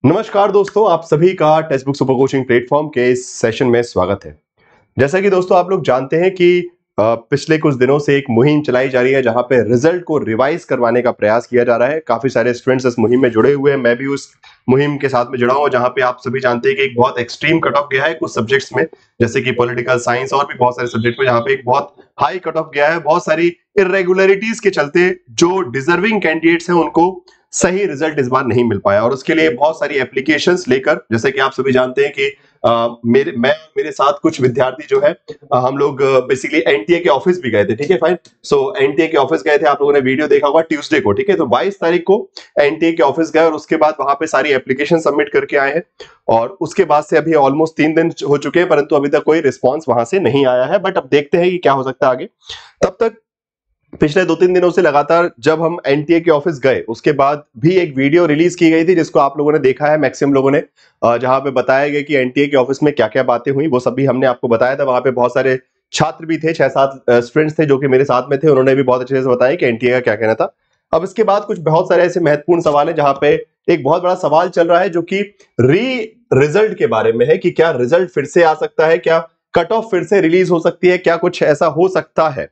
नमस्कार दोस्तों, आप सभी का text book super coaching platform के इस सेशन में स्वागत है। जैसा कि दोस्तों आप लोग जानते हैं कि पिछले कुछ दिनों से एक मुहिम चलाई जा रही है जहां पे रिजल्ट को रिवाइज करवाने का प्रयास किया जा रहा है। काफी सारे स्टूडेंट्स इस मुहिम में जुड़े हुए हैं, मैं भी उस मुहिम के साथ में जुड़ा हूं जहां पे आप सभी जानते हैं कि एक बहुत एक्सट्रीम कट ऑफ गया है कुछ सब्जेक्ट्स में, जैसे कि पॉलिटिकल साइंस और भी बहुत सारे सब्जेक्ट में जहां पे एक बहुत हाई कट ऑफ गया है। बहुत सारी इरेगुलरिटीज के चलते जो डिजर्विंग कैंडिडेट्स हैं उनको सही रिजल्ट इस बार नहीं मिल पाया और उसके लिए बहुत सारी एप्लीकेशंस लेकर, जैसे कि आप सभी जानते हैं कि मेरे साथ कुछ विद्यार्थी जो है हम लोग बेसिकली एनटीए के ऑफिस भी गए थे। ठीक है, फाइन। सो एनटीए के ऑफिस गए थे, आप लोगों ने वीडियो देखा होगा ट्यूसडे को। ठीक है, तो 22 तारीख को एनटीए के ऑफिस गए और उसके बाद वहां पे सारी एप्लीकेशन सबमिट करके आए हैं और उसके बाद से अभी ऑलमोस्ट 3 दिन हो चुके हैं, परंतु अभी तक कोई रिस्पॉन्स वहां से नहीं आया है। बट अब देखते हैं कि क्या हो सकता है आगे। तब तक पिछले 2-3 दिनों से लगातार जब हम एनटीए के ऑफिस गए उसके बाद भी एक वीडियो रिलीज की गई थी जिसको आप लोगों ने देखा है, मैक्सिमम लोगों ने, जहां पे बताया गया कि एनटीए के ऑफिस में क्या क्या बातें हुई वो सब भी हमने आपको बताया था। वहां पे बहुत सारे छात्र भी थे, 6-7 स्टूडेंट्स थे जो कि मेरे साथ में थे, उन्होंने भी बहुत अच्छे से बताया कि एनटीए का क्या कहना था। अब इसके बाद कुछ बहुत सारे ऐसे महत्वपूर्ण सवाल है जहां पे एक बहुत बड़ा सवाल चल रहा है जो कि रिजल्ट के बारे में है कि क्या रिजल्ट फिर से आ सकता है, क्या कट ऑफ फिर से रिलीज हो सकती है, क्या कुछ ऐसा हो सकता है।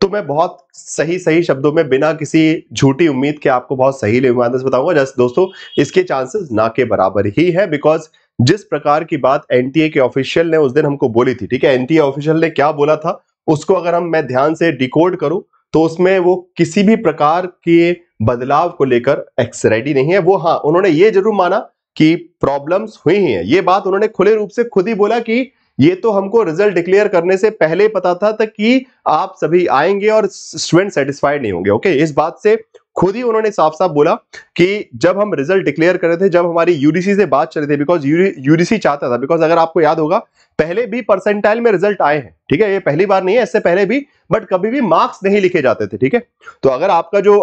तो मैं बहुत सही शब्दों में बिना किसी झूठी उम्मीद के आपको बहुत सही ईमानदारी से बताऊंगा। जस्ट दोस्तों, इसके चांसेस ना के बराबर ही है, बिकॉज जिस प्रकार की बात एनटीए के ऑफिशियल ने उस दिन हमको बोली थी, ठीक है, एनटीए ऑफिशियल ने क्या बोला था उसको अगर मैं ध्यान से डिकोड करूं तो उसमें वो किसी भी प्रकार के बदलाव को लेकर एक्स रेडी नहीं है। वो हाँ, उन्होंने ये जरूर माना कि प्रॉब्लम्स हुई हैं, ये बात उन्होंने खुले रूप से खुद ही बोला कि ये तो हमको रिजल्ट डिक्लेयर करने से पहले पता था कि आप सभी आएंगे और स्टूडेंट सेटिस्फाइड नहीं होंगे। ओके, इस बात से खुद ही उन्होंने साफ साफ बोला कि जब हम रिजल्ट डिक्लेयर कर रहे थे, जब हमारी यूडीसी से बात चल रही थी, बिकॉज यूडीसी चाहता था, बिकॉज अगर आपको याद होगा पहले भी परसेंटाइल में रिजल्ट आए हैं, ठीक है, ये पहली बार नहीं है, इससे पहले भी, बट कभी भी मार्क्स नहीं लिखे जाते थे। ठीक है, तो अगर आपका जो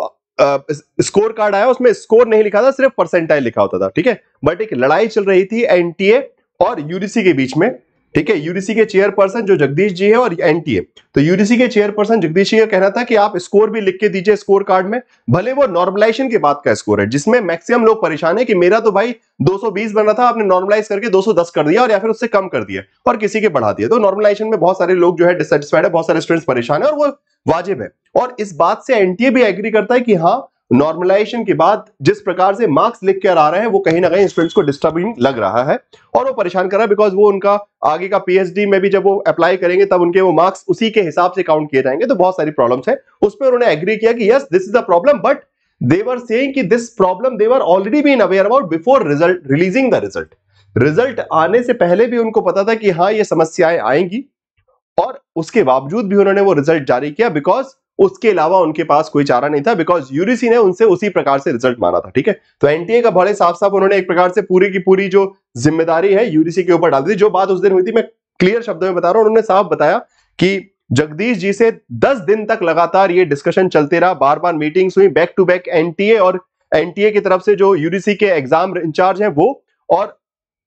स्कोर कार्ड आया उसमें स्कोर नहीं लिखा था, सिर्फ परसेंटाइल लिखा होता था। ठीक है, बट एक लड़ाई चल रही थी एनटीए और यूडीसी के बीच में। ठीक है, यूडीसी के चेयरपर्सन जो जगदीश जी है और एनटीए, तो यूडीसी के चेयरपर्सन जगदीश जी का कहना था कि आप स्कोर भी लिख के दीजिए स्कोर कार्ड में, भले वो नॉर्मलाइजेशन के बाद का स्कोर है, जिसमें मैक्सिमम लोग परेशान है कि मेरा तो भाई 220 बन रहा था, आपने नॉर्मलाइज करके 210 कर दिया और या फिर उससे कम कर दिया और किसी के बढ़ा दिया। तो नॉर्मलाइजेशन में बहुत सारे लोग जो है डिससेटिस्फाइड है, बहुत सारे स्टूडेंट्स परेशान है और वो वाजिब है। और इस बात से एनटीए भी एग्री करता है कि हाँ, नॉर्मलाइजेशन के बाद जिस प्रकार से मार्क्स लिख कर आ रहे हैं वो कहीं ना कहीं स्टूडेंट्स को डिस्टर्बिंग लग रहा है और वो परेशान कर रहा है, बिकॉज वो उनका आगे का पीएचडी में भी जब वो अप्लाई करेंगे तब उनके वो मार्क्स उसी के हिसाब से काउंट किए जाएंगे। तो बहुत सारी प्रॉब्लम्स है, उस पर उन्होंने एग्री किया कि yes this is the problem, but they were saying कि this problem they were already been aware about before result releasing the result. Result आने से पहले भी उनको पता था कि हाँ ये समस्याएं आएंगी और उसके बावजूद भी उन्होंने वो रिजल्ट जारी किया, बिकॉज उसके अलावा उनके पास कोई चारा नहीं था, बिकॉज यूडीसी ने उनसे उसी प्रकार से रिजल्ट माना था। ठीक है, तो एनटीए का बड़े साफ साफ उन्होंने एक प्रकार से पूरी की पूरी जो जिम्मेदारी है यूडीसी के ऊपर डाल दी। जो बात उस दिन हुई थी मैं क्लियर शब्दों में बता रहा हूं, उन्होंने साफ बताया कि जगदीश जी से 10 दिन तक लगातार ये डिस्कशन चलते रहा, बार बार मीटिंग्स हुई, बैक टू बैक एनटीए और एनटीए की तरफ से जो यूडीसी के एग्जाम इंचार्ज है वो, और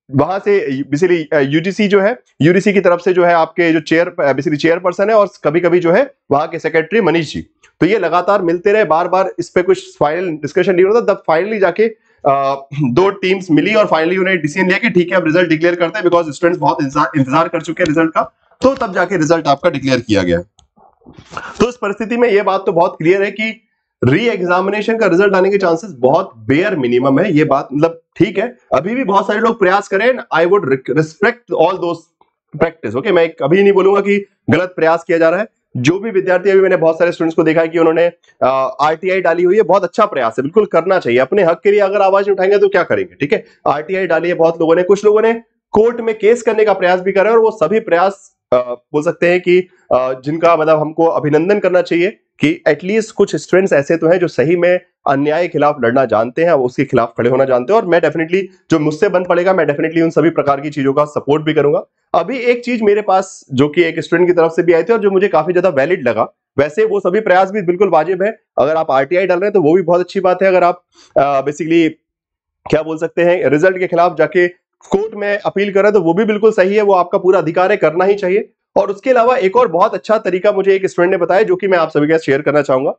वहां से बेसिकली यूजीसी जो है, यूडीसी की तरफ से जो है आपके जो बेसिकली चेयरपर्सन है और कभी कभी जो है वहां के सेक्रेटरी मनीष जी, तो ये लगातार मिलते रहे, बार बार इस पे कुछ फाइनल डिस्कशन नहीं होता। तब फाइनली जाके दो टीम्स मिली और फाइनली उन्हें डिसीजन लिया कि ठीक है अब रिजल्ट डिक्लेयर करते हैं, बिकॉज स्टूडेंट्स बहुत इंतजार कर चुके हैं रिजल्ट का, तो तब जाके रिजल्ट आपका डिक्लेयर किया गया। तो इस परिस्थिति में यह बात तो बहुत क्लियर है कि री एग्जामिनेशन का रिजल्ट आने के चांसेस बहुत बेयर मिनिमम है। ये बात मतलब ठीक है, अभी भी बहुत सारे लोग प्रयास करें, I would respect all those practice. Okay, मैं कभी नहीं बोलूंगा कि गलत प्रयास किया जा रहा है। जो भी विद्यार्थी, अभी मैंने बहुत सारे स्टूडेंट्स को देखा है कि उन्होंने आरटीआई डाली हुई है, बहुत अच्छा प्रयास है, बिल्कुल करना चाहिए। अपने हक के लिए अगर आवाज नहीं उठाएंगे तो क्या करेंगे। ठीक है, आरटीआई डाली है बहुत लोगों ने, कुछ लोगों ने कोर्ट में केस करने का प्रयास भी कर रहे हैं, और वो सभी प्रयास बोल सकते हैं कि जिनका मतलब हमको अभिनंदन करना चाहिए कि एटलीस्ट कुछ स्टूडेंट्स ऐसे तो हैं जो सही में अन्याय के खिलाफ लड़ना जानते हैं, उसके खिलाफ खड़े होना जानते हैं। और मैं डेफिनेटली, जो मुझसे बन पड़ेगा, मैं डेफिनेटली उन सभी प्रकार की चीजों का सपोर्ट भी करूंगा। अभी एक चीज मेरे पास जो कि एक स्टूडेंट की तरफ से भी आई थी और जो मुझे काफी ज्यादा वैलिड लगा, वैसे वो सभी प्रयास भी बिल्कुल वाजिब है, अगर आप आरटीआई डाल रहे हैं तो वो भी बहुत अच्छी बात है। अगर आप बेसिकली क्या बोल सकते हैं, रिजल्ट के खिलाफ जाके कोर्ट में अपील कर रहे हैं तो वो भी बिल्कुल सही है, वो आपका पूरा अधिकार है, करना ही चाहिए। और उसके अलावा एक और बहुत अच्छा तरीका मुझे एक स्टूडेंट ने बताया जो कि मैं आप सभी के साथ शेयर करना चाहूंगा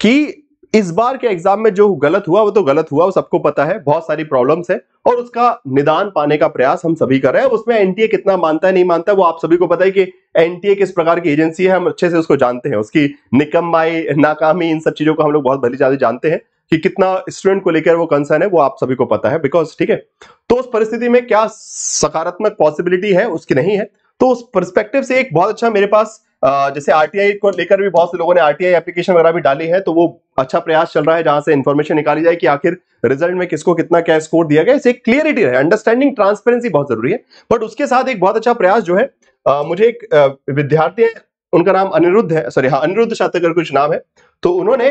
कि इस बार के एग्जाम में जो गलत हुआ वो तो गलत हुआ, वो सबको पता है, बहुत सारी प्रॉब्लम्स है और उसका निदान पाने का प्रयास हम सभी कर रहे हैं। उसमें एनटीए कितना मानता है नहीं मानता है वो आप सभी को पता है कि एनटीए किस प्रकार की एजेंसी है, हम अच्छे से उसको जानते हैं, उसकी निकम्माई नाकामी इन सब चीजों को हम लोग बहुत भली ज्यादा जानते हैं कि कितना स्टूडेंट को लेकर वो कंसर्न है, वो आप सभी को पता है बिकॉज ठीक है। तो उस परिस्थिति में क्या सकारात्मक पॉसिबिलिटी है उसकी नहीं है, तो उस पर्सपेक्टिव से एक बहुत अच्छा मेरे पास जैसे आरटीआई को लेकर भी बहुत से लोगों ने आरटीआई एप्लीकेशन वगैरह भी डाली है, तो वो अच्छा प्रयास चल रहा है जहां से इन्फॉर्मेशन निकाली जाए कि आखिर रिजल्ट में किसको कितना क्या स्कोर दिया गया, इससे क्लियरिटी है, अंडरस्टैंडिंग ट्रांसपेरेंसी बहुत जरूरी है। बट उसके साथ एक बहुत अच्छा प्रयास जो है मुझे एक विद्यार्थी है, उनका नाम अनिरुद्ध है, सॉरी हाँ अनिरुद्ध शातकर कुछ नाम है, तो उन्होंने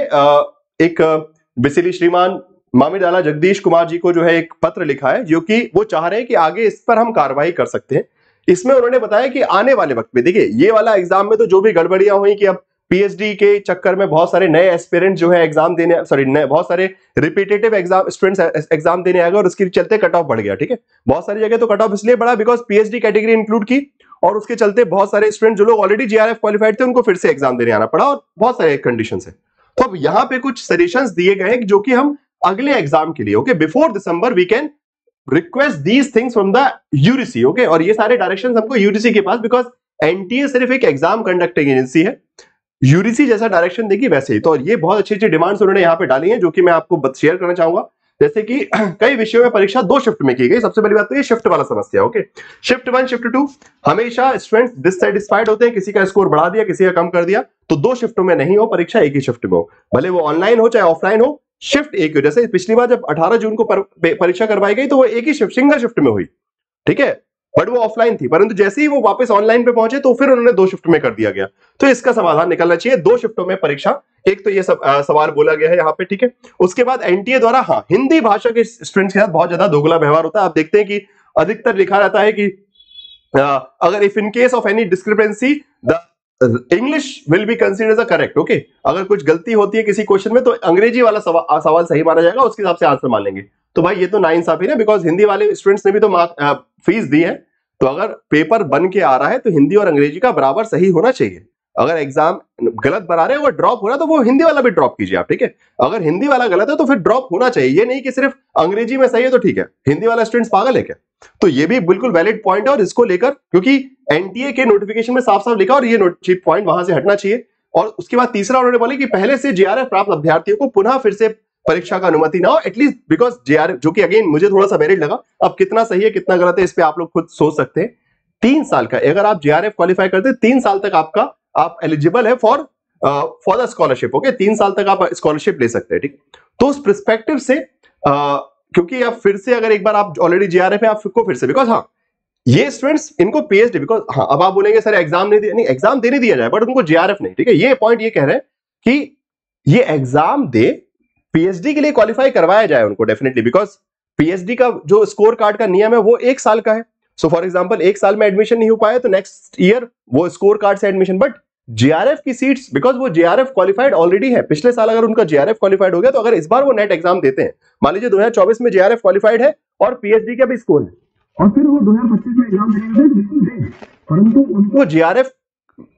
एक बेसिकली श्रीमान मामिडाला जगदीश कुमार जी को जो है एक पत्र लिखा है जो कि वो चाह रहे हैं कि आगे इस पर हम कार्रवाई कर सकते हैं। इसमें उन्होंने बताया कि आने वाले वक्त में देखिए ये वाला एग्जाम में तो जो भी गड़बड़ियां हुई कि अब पीएचडी के चक्कर में बहुत सारे नए एस्पिरेंट जो है एग्जाम देने, सॉरी बहुत सारे रिपीटेटिव एग्जाम स्टूडेंट्स एग्जाम देने आएगा और उसके चलते कट ऑफ बढ़ गया, ठीक है। बहुत सारी जगह तो कट ऑफ इसलिए बढ़ा बिकॉज पीएचडी कैटेगरी इंक्लूड की और उसके चलते बहुत सारे स्टूडेंट जो लोग ऑलरेडी जीआरएफ क्वालिफाइड थे उनको फिर से एग्जाम देने आना पड़ा और बहुत सारे कंडीशंस है। तो अब यहाँ पे कुछ सजेशंस दिए गए हैं जो कि हम अगले एग्जाम के लिए okay before December we can request these things from the UGC okay, और ये सारे डायरेक्शंस हमको यूजीसी के पास, बिकॉज एनटीए सिर्फ एक एग्जाम कंडक्टिंग एजेंसी है, यूजीसी जैसा डायरेक्शन देगी वैसे ही। तो ये बहुत अच्छी अच्छी डिमांड्स उन्होंने यहाँ पे डाली हैं जो कि मैं आपको शेयर करना चाहूंगा। जैसे कि कई विषयों में परीक्षा 2 शिफ्ट में की गई, सबसे पहली बात तो ये शिफ्ट वाला समस्या ओके। शिफ्ट 1 शिफ्ट 2 हमेशा स्टूडेंट्स डिससैटिस्फाइड होते हैं, किसी का स्कोर बढ़ा दिया किसी का कम कर दिया, तो 2 शिफ्टों में नहीं हो परीक्षा, एक ही शिफ्ट में हो, भले वो ऑनलाइन हो चाहे ऑफलाइन हो, शिफ्ट एक हो। जैसे पिछली बार जब 18 जून को परीक्षा करवाई गई तो वो एक ही शिफ्ट सिंगल शिफ्ट में हुई, ठीक है, बट वो ऑफलाइन थी, परंतु जैसे ही वो वापस ऑनलाइन पे पहुंचे तो फिर उन्होंने 2 शिफ्ट में कर दिया गया। तो इसका समाधान निकलना चाहिए 2 शिफ्टों में परीक्षा, एक तो ये सवाल बोला गया है यहाँ पे, ठीक है। उसके बाद एनटीए द्वारा हाँ हिंदी भाषा के स्टूडेंट्स के साथ बहुत ज्यादा दोगला व्यवहार होता है। आप देखते हैं कि अधिकतर लिखा रहता है कि अगर if in case of any discrepancy the English will be considered as correct okay, अगर कुछ गलती होती है किसी क्वेश्चन में तो अंग्रेजी वाला सवाल सही माना जाएगा, उसके हिसाब से आंसर मान लेंगे। तो भाई ये तो नाइंसाफी है, बिकॉज हिंदी वाले स्टूडेंट्स ने भी तो फीस दी है, तो अगर पेपर बन के आ रहा है तो हिंदी और अंग्रेजी का बराबर सही होना चाहिए। अगर एग्जाम गलत बना रहे हैं और ड्रॉप हो रहा है तो वो हिंदी वाला भी ड्रॉप कीजिए आप, ठीक है। अगर हिंदी वाला गलत है तो फिर ड्रॉप होना चाहिए, ये नहीं कि सिर्फ अंग्रेजी में सही है तो ठीक है, हिंदी वाला स्टूडेंट्स पागल है क्या? तो ये भी बिल्कुल वैलिड पॉइंट है और इसको लेकर क्योंकि एनटीए के नोटिफिकेशन में साफ साफ लिखा और ये चीप पॉइंट वहां से हटना चाहिए। और उसके बाद तीसरा उन्होंने बोला कि पहले से जेआरएफ प्राप्त अभ्यर्थियों को पुनः फिर से परीक्षा का अनुमति ना हो, एटलीस्ट बिकॉज जेआरएफ, जो कि अगेन मुझे थोड़ा सा वैलिड लगा, अब कितना सही है कितना गलत है इस पे आप लोग खुद सोच सकते हैं। 3 साल का अगर आप जेआरएफ क्वालिफाई करते हैं 3 साल तक आप एलिजिबल है फॉर द स्कॉलरशिप ओके, 3 साल तक आप स्कॉलरशिप ले सकते हैं, ठीक। तो उस पर्सपेक्टिव से क्योंकि आप फिर से अगर एक बार आप ऑलरेडी जेआरएफ है आपको फिर से, बिकॉज हाँ ये स्टूडेंट्स इनको पीएचडी, बिकॉज हाँ अब आप बोलेंगे सर एग्जाम नहीं एग्जाम देने दिया जाए बट उनको जेआरएफ नहीं, ठीक है। ये पॉइंट ये कह रहे हैं कि ये एग्जाम दे, पीएचडी के लिए क्वालिफाई करवाया जाए उनको डेफिनेटली, बिकॉज पीएचडी का जो स्कोर कार्ड का नियम है वो 1 साल का है। सो फॉर एग्जांपल 1 साल में एडमिशन नहीं हो पाया तो नेक्स्ट ईयर वो स्कोर कार्ड से एडमिशन, बट जेआरएफ की सीट्स बिकॉज वो जेआरएफ क्वालिफाइड ऑलरेडी है, पिछले साल अगर उनका जेआरएफ क्वालिफाइड हो गया तो अगर इस बार वो नेट एग्जाम देते हैं, मान लीजिए 2024 में जेआरएफ क्वालिफाइड है और पीएचडी का भी स्कोर है और फिर वो 2025 में एग्जाम देंगे, परंतु उनको जेआरएफ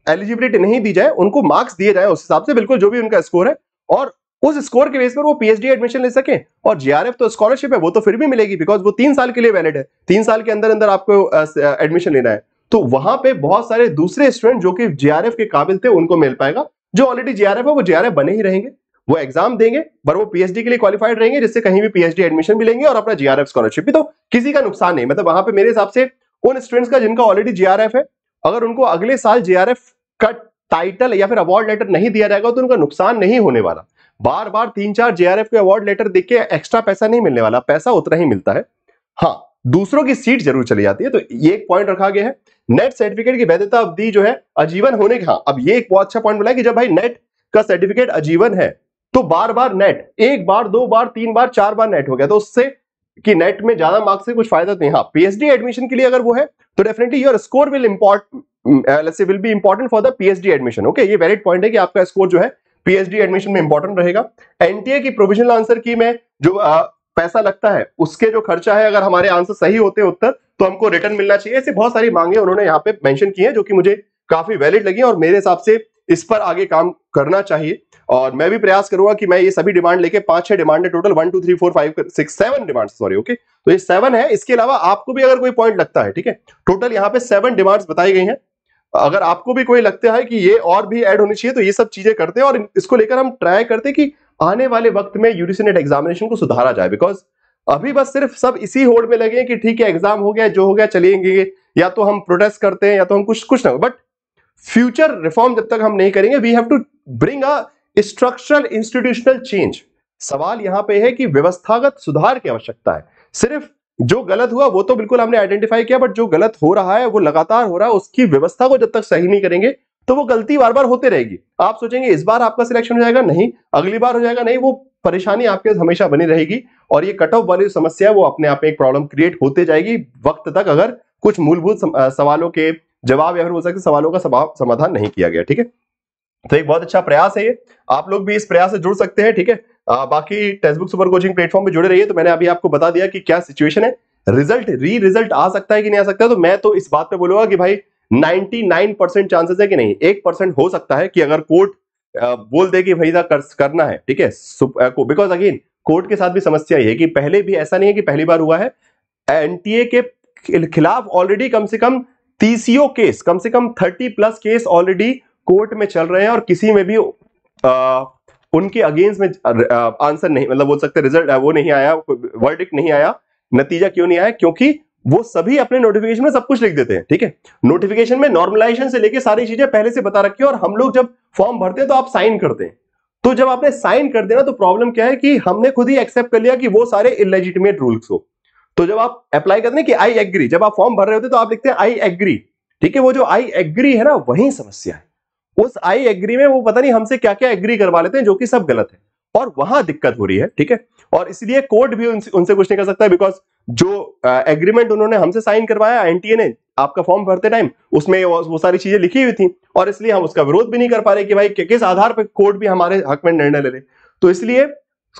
एलिजिबिलिटी नहीं दी जाए, उनको मार्क्स दिए जाए उस हिसाब से बिल्कुल जो भी उनका स्कोर है और उस स्कोर के बेस पर वो पीएचडी एडमिशन ले सके। और जेआरएफ तो स्कॉलरशिप है वो तो फिर भी मिलेगी बिकॉज वो 3 साल के लिए वैलिड है, 3 साल के अंदर अंदर आपको एडमिशन लेना है। तो वहां पे बहुत सारे दूसरे स्टूडेंट जो कि जेआरएफ के काबिल थे उनको मिल पाएगा, जो ऑलरेडी जेआरएफ है वो जेआरएफ बने ही रहेंगे, वो एग्जाम देंगे पर वो पीएचडी के लिए क्वालिफाइड रहेंगे, जिससे कहीं भी पीएचडी एडमिशन भी लेंगे और अपना जेआरएफ स्कॉलरशिप भी, तो किसी का नुकसान नहीं। मतलब वहां पे मेरे हिसाब से उन स्टूडेंट्स का जिनका ऑलरेडी जेआरएफ है, अगर उनको अगले साल जेआरएफ का टाइटल या फिर अवार्ड लेटर नहीं दिया जाएगा तो उनका नुकसान नहीं होने वाला। बार बार 3-4 जेआरएफ के अवार्ड लेटर देख के एक्स्ट्रा पैसा नहीं मिलने वाला, पैसा उतना ही मिलता है। हाँ दूसरों की सीट जरूर चली जाती है, तो ये एक पॉइंट रखा गया है। नेट सर्टिफिकेट की वैधता अवधि जो है आजीवन होने की, हाँ अब ये एक बहुत अच्छा पॉइंट बोला है कि जब भाई नेट का सर्टिफिकेट आजीवन है तो बार बार नेट, 1 बार 2 बार 3 बार 4 बार नेट हो गया तो उससे कि नेट में ज्यादा मार्क्स से कुछ फायदा नहीं। हाँ पीएचडी एडमिशन के लिए अगर वो है तो definitely your score will be important for the PhD admission okay. ये वैलिड पॉइंट है कि आपका स्कोर जो है पीएचडी एडमिशन में इंपॉर्टेंट रहेगा। एनटीए की प्रोविजनल आंसर की में जो पैसा लगता है उसके जो खर्चा है, अगर हमारे आंसर सही होते हैं उत्तर तो हमको रिटर्न मिलना चाहिए। ऐसे बहुत सारी मांगे उन्होंने यहाँ पे मेंशन की हैं जो कि मुझे काफी वैलिड लगी और मेरे हिसाब से इस पर आगे काम करना चाहिए और मैं भी प्रयास करूंगा कि मैं ये सभी डिमांड लेके 5-6 डिमांड है टोटल 1 2 3 4 5 6 7 डिमांड, सॉरी, ओके, तो ये 7 है। इसके अलावा आपको भी अगर कोई पॉइंट लगता है, ठीक है, टोटल यहाँ पे 7 डिमांड्स बताई गई हैं, अगर आपको भी कोई लगता है कि ये और भी ऐड होनी चाहिए तो ये सब चीजें करते हैं और इसको लेकर हम ट्राई करते हैं कि आने वाले वक्त में यूजीसी नेट एग्जामिनेशन को सुधारा जाए। बिकॉज अभी बस सिर्फ सब इसी होड़ में लगे हैं कि ठीक है एग्जाम हो गया, जो हो गया चलेंगे, या तो हम प्रोटेस्ट करते हैं या तो हम कुछ ना, बट फ्यूचर रिफॉर्म जब तक हम नहीं करेंगे, we have to bring a structural institutional change. सवाल यहां पे है कि व्यवस्थागत सुधार की आवश्यकता है। सिर्फ जो गलत हुआ वो तो बिल्कुल हमने आइडेंटिफाई किया, बट जो गलत हो रहा है वो लगातार हो रहा है, उसकी व्यवस्था को जब तक सही नहीं करेंगे तो वो गलती बार बार होते रहेगी। आप सोचेंगे इस बार आपका सिलेक्शन हो जाएगा, नहीं, अगली बार हो जाएगा, नहीं, वो परेशानी आपके हमेशा बनी रहेगी और ये कट ऑफ वाली समस्या है वो अपने आप में एक प्रॉब्लम क्रिएट होते जाएगी वक्त तक, अगर कुछ मूलभूत सवालों के जवाब या फिर हो सकते सवालों का समाधान नहीं किया गया। ठीक है, तो एक बहुत अच्छा प्रयास है ये, आप लोग भी इस प्रयास से जुड़ सकते हैं। ठीक है, बाकी text book super coaching platform पे जुड़े रहिए। तो मैंने अभी आपको बता दिया कि क्या सिचुएशन है, रिजल्ट आ सकता है कि नहीं आ सकता है, तो मैं तो इस बात पे बोलूंगा कि भाई 99% चांसेस है कि नहीं, 1% हो सकता है कि अगर कोर्ट बोल दे कि भाई करना है, ठीक है, बिकॉज अगेन कोर्ट के साथ भी समस्या ये है कि पहले भी ऐसा नहीं है कि पहली बार हुआ है, एनटीए के खिलाफ ऑलरेडी कम से कम 30 केस, कम से कम 30+ केस ऑलरेडी कोर्ट में चल रहे हैं और किसी में भी उनके अगेंस्ट में आंसर नहीं, मतलब बोल सकते रिजल्ट वो नहीं आया, वर्डिक्ट नहीं आया। नतीजा क्यों नहीं आया? क्योंकि वो सभी अपने नोटिफिकेशन में सब कुछ लिख देते हैं। ठीक है, नोटिफिकेशन में नॉर्मलाइजेशन से लेके सारी चीजें पहले से बता रखी है और हम लोग जब फॉर्म भरते हैं तो आप साइन करते हैं, तो जब आपने साइन कर दिया ना तो प्रॉब्लम क्या है कि हमने खुद ही एक्सेप्ट कर लिया कि वो सारे इलेजिटिमेट रूल्स हो। तो जब आप अप्लाई करते हैं कि आई एग्री, जब आप फॉर्म भर रहे होते तो आप लिखते हैं आई एग्री। ठीक है, वो जो आई एग्री है ना वही समस्या है। उस आई एग्री में वो पता नहीं हमसे क्या क्या एग्री करवा लेते हैं जो कि सब गलत है और वहां दिक्कत हो रही है। ठीक है, और इसलिए कोर्ट भी उनसे कुछ नहीं कर सकता, बिकॉज जो एग्रीमेंट उन्होंने हमसे साइन करवाया एनटीए ने आपका फॉर्म भरते टाइम, उसमें वो सारी चीजें लिखी हुई थी और इसलिए हम उसका विरोध भी नहीं कर पा रहे कि भाई किस आधार पर कोर्ट भी हमारे हक में निर्णय ले ले। तो इसलिए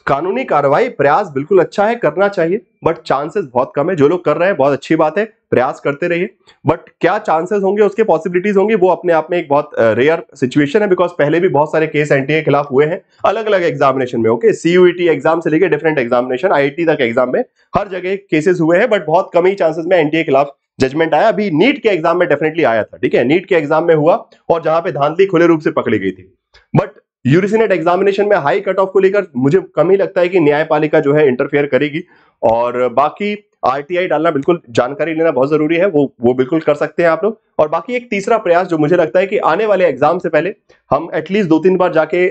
कानूनी कार्रवाई प्रयास बिल्कुल अच्छा है, करना चाहिए, बट चांसेस बहुत कम है। जो लोग कर रहे हैं बहुत अच्छी बात है, प्रयास करते रहिए, बट क्या चांसेस होंगे, उसके पॉसिबिलिटीज होंगी, वो अपने आप में एक बहुत रेयर सिचुएशन है। बिकॉज पहले भी बहुत सारे केस एनटीए के खिलाफ हुए हैं अलग अलग एग्जामिनेशन में। ओके, सीयूईटी एग्जाम से लेकर डिफरेंट एग्जामिनेशन, आईआईटी तक एग्जाम में हर जगह केसेस हुए हैं, बट बहुत कम ही चांसेस में एनटीए के खिलाफ जजमेंट आया। अभी नीट के एग्जाम में डेफिनेटली आया था। ठीक है, नीट के एग्जाम में हुआ और जहां पे धांधली खुले रूप से पकड़ी गई थी, बट यूजीसी नेट एग्जामिनेशन में हाई कट ऑफ को लेकर मुझे कम ही लगता है कि न्यायपालिका जो है इंटरफेयर करेगी। और बाकी आरटीआई डालना बिल्कुल, जानकारी लेना बहुत जरूरी है, वो बिल्कुल कर सकते हैं आप लोग। और बाकी एक तीसरा प्रयास जो मुझे लगता है कि आने वाले एग्जाम से पहले हम एटलीस्ट 2-3 बार जाके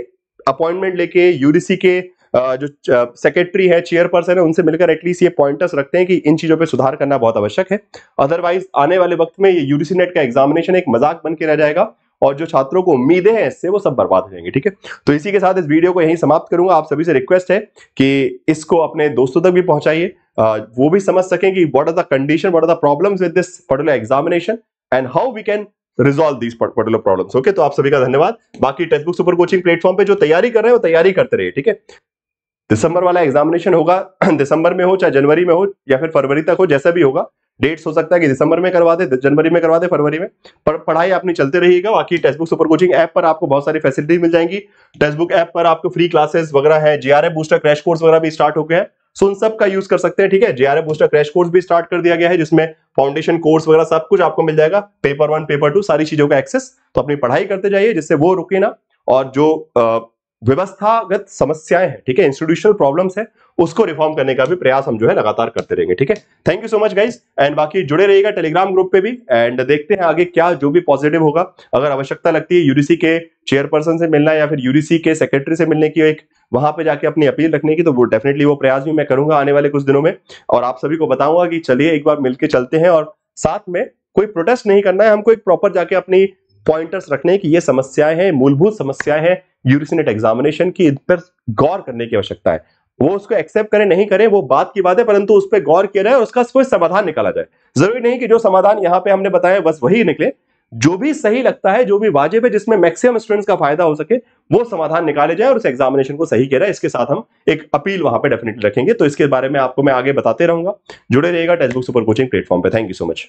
अपॉइंटमेंट लेके यूजीसी के जो सेक्रेटरी है, चेयरपर्सन है, उनसे मिलकर एटलीस्ट ये पॉइंटर्स रखते हैं कि इन चीजों पे सुधार करना बहुत आवश्यक है। अदरवाइज आने वाले वक्त में ये यूजीसी नेट का एग्जामिनेशन एक मजाक बन के रह जाएगा और जो छात्रों को उम्मीदें हैं इससे वो सब बर्बाद हो जाएंगे। ठीक है, तो इसी के साथ इस वीडियो को यहीं समाप्त करूंगा। आप सभी से रिक्वेस्ट है कि इसको अपने दोस्तों तक भी पहुंचाइए, वो भी समझ सकें कि what are the condition, what are the problems with this particular examination and how we can resolve these particular problems. Okay, तो आप सभी का धन्यवाद। बाकी text book super coaching platform पे जो तैयारी कर रहे हैं वो तैयारी करते रहिए। ठीक है, दिसंबर वाला एग्जामिनेशन होगा, दिसंबर में हो चाहे जनवरी में हो या फिर फरवरी तक हो, जैसा भी होगा, डेट्स हो सकता है कि दिसंबर में करवा दे, जनवरी में करवा दे, फरवरी में, पर पढ़ाई अपनी चलते रहिएगा। बाकी text book super coaching app पर आपको बहुत सारी फैसिलिटी मिल जाएंगी। टेक्स्ट बुक ऐप पर आपको फ्री क्लासेस वगैरह है, जेआरएफ बूस्टर क्रैश कोर्स वगैरह भी स्टार्ट हो गया है, सो उन सब का यूज कर सकते हैं। ठीक है, जेआरएफ बूस्टर क्रैश कोर्स भी स्टार्ट कर दिया गया है जिसमें फाउंडेशन कोर्स वगैरह सब कुछ आपको मिल जाएगा, पेपर 1 पेपर 2 सारी चीजों का एक्सेस। तो अपनी पढ़ाई करते जाइए जिससे वो रुके ना, और जो व्यवस्थागत समस्याएं हैं, ठीक है, इंस्टीट्यूशनल प्रॉब्लम्स है, उसको रिफॉर्म करने का भी प्रयास हम जो है लगातार करते रहेंगे। ठीक है, thank you so much guys, and बाकी जुड़े रहिएगा टेलीग्राम ग्रुप पे भी, एंड देखते हैं आगे क्या जो भी पॉजिटिव होगा। अगर आवश्यकता लगती है यूजीसी के चेयरपर्सन से मिलना या फिर यूजीसी के सेक्रेटरी से मिलने की, एक वहां पे जाके अपनी अपील रखने की, तो वो डेफिनेटली वो प्रयास भी मैं करूंगा आने वाले कुछ दिनों में, और आप सभी को बताऊंगा कि चलिए एक बार मिलकर चलते हैं, और साथ में कोई प्रोटेस्ट नहीं करना है, हमको एक प्रॉपर जाके अपनी पॉइंटर्स रखने की ये समस्याएं हैं, मूलभूत समस्याएं हैं यूजीसी नेट एग्जामिनेशन की, इन पर गौर करने की आवश्यकता है। वो उसको एक्सेप्ट करें नहीं करें वो बात की बात है, परंतु उस पर गौर किया जाए और उसका कोई समाधान निकाला जाए। जरूरी नहीं कि जो समाधान यहाँ पे हमने बताया बस वही निकले, जो भी सही लगता है, जो भी वाजिब है, जिसमें मैक्सिमम स्टूडेंट्स का फायदा हो सके, वो समाधान निकाले जाए और उस एग्जामिनेशन को सही किया जाए। इसके साथ हम एक अपील वहां पे डेफिनेटली रखेंगे, तो इसके बारे में आपको मैं आगे बताते रहूंगा। जुड़े रहिएगा text book super coaching platform पे। Thank you so much.